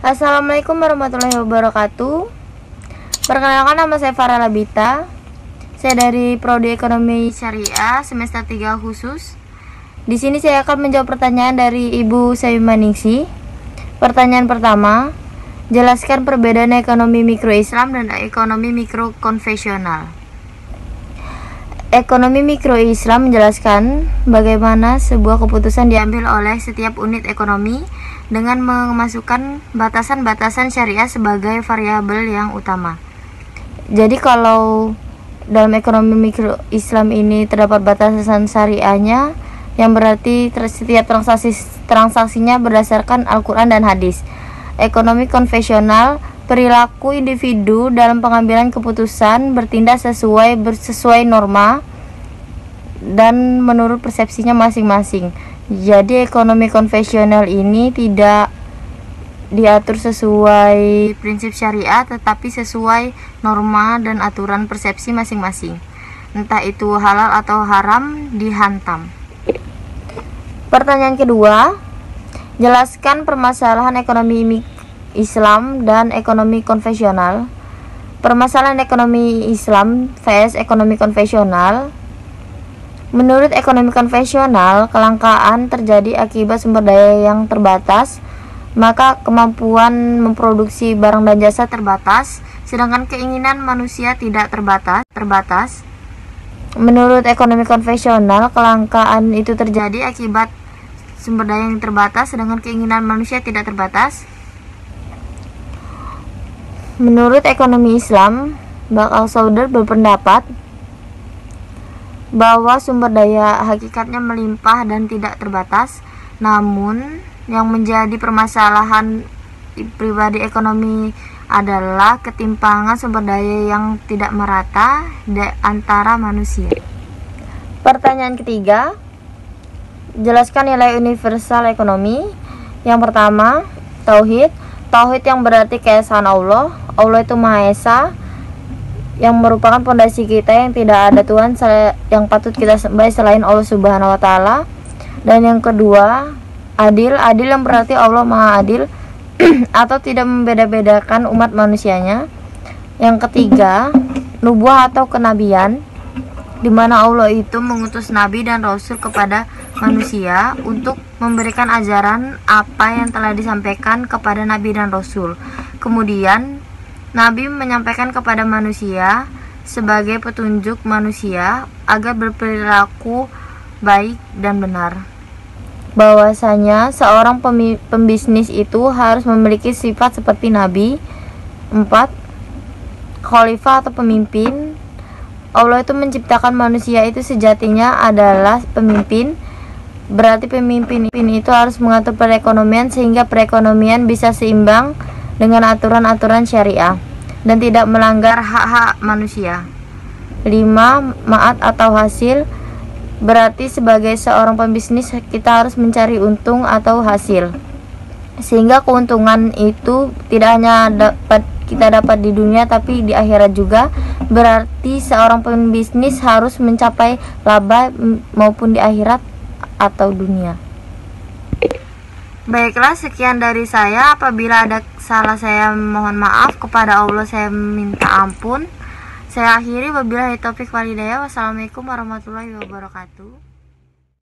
Assalamualaikum warahmatullahi wabarakatuh. Perkenalkan, nama saya Farah Labita. Saya dari Prodi Ekonomi Syariah semester 3 khusus. Di sini saya akan menjawab pertanyaan dari Ibu Sayumaningsi. Pertanyaan pertama, jelaskan perbedaan ekonomi mikro Islam dan ekonomi mikro konvensional. Ekonomi mikro Islam menjelaskan bagaimana sebuah keputusan diambil oleh setiap unit ekonomi dengan memasukkan batasan-batasan syariah sebagai variabel yang utama. Jadi kalau dalam ekonomi mikro Islam ini terdapat batasan syariahnya, yang berarti setiap transaksinya berdasarkan Al-Quran dan hadis. Ekonomi konvensional, perilaku individu dalam pengambilan keputusan bertindak sesuai norma dan menurut persepsinya masing-masing. Jadi ekonomi konvensional ini tidak diatur sesuai prinsip syariah, tetapi sesuai norma dan aturan persepsi masing-masing. Entah itu halal atau haram, dihantam. Pertanyaan kedua, jelaskan permasalahan ekonomi Islam dan ekonomi konvensional. Permasalahan ekonomi Islam vs ekonomi konvensional. Menurut ekonomi konvensional, kelangkaan terjadi akibat sumber daya yang terbatas, maka kemampuan memproduksi barang dan jasa terbatas, sedangkan keinginan manusia tidak terbatas. Menurut ekonomi konvensional, kelangkaan itu terjadi akibat sumber daya yang terbatas, sedangkan keinginan manusia tidak terbatas. Menurut ekonomi Islam, Bakal Sauder berpendapat bahwa sumber daya hakikatnya melimpah dan tidak terbatas. Namun, yang menjadi permasalahan pribadi ekonomi adalah ketimpangan sumber daya yang tidak merata antara manusia. Pertanyaan ketiga, jelaskan nilai universal ekonomi. Yang pertama, tauhid. Tauhid yang berarti keesaan Allah. Allah itu Maha Esa, yang merupakan pondasi kita, yang tidak ada Tuhan yang patut kita sembah selain Allah Subhanahu wa taala. Dan yang kedua, adil. Adil yang berarti Allah Maha Adil atau tidak membeda-bedakan umat manusianya. Yang ketiga, nubuah atau kenabian, di mana Allah itu mengutus nabi dan rasul kepada manusia untuk memberikan ajaran apa yang telah disampaikan kepada nabi dan rasul. Kemudian Nabi menyampaikan kepada manusia sebagai petunjuk manusia agar berperilaku baik dan benar. Bahwasanya seorang pembisnis itu harus memiliki sifat seperti Nabi. 4. Khalifah atau pemimpin. Allah itu menciptakan manusia itu sejatinya adalah pemimpin. Berarti pemimpin itu harus mengatur perekonomian sehingga perekonomian bisa seimbang dengan aturan-aturan syariah dan tidak melanggar hak-hak manusia. 5. Ma'at atau hasil, berarti sebagai seorang pembisnis kita harus mencari untung atau hasil, sehingga keuntungan itu tidak hanya kita dapat di dunia tapi di akhirat juga. Berarti seorang pembisnis harus mencapai laba maupun di akhirat atau dunia. Baiklah, sekian dari saya. Apabila ada salah saya mohon maaf, kepada Allah saya minta ampun. Saya akhiri, wabillahi taufik wal hidayah. Wassalamualaikum warahmatullahi wabarakatuh.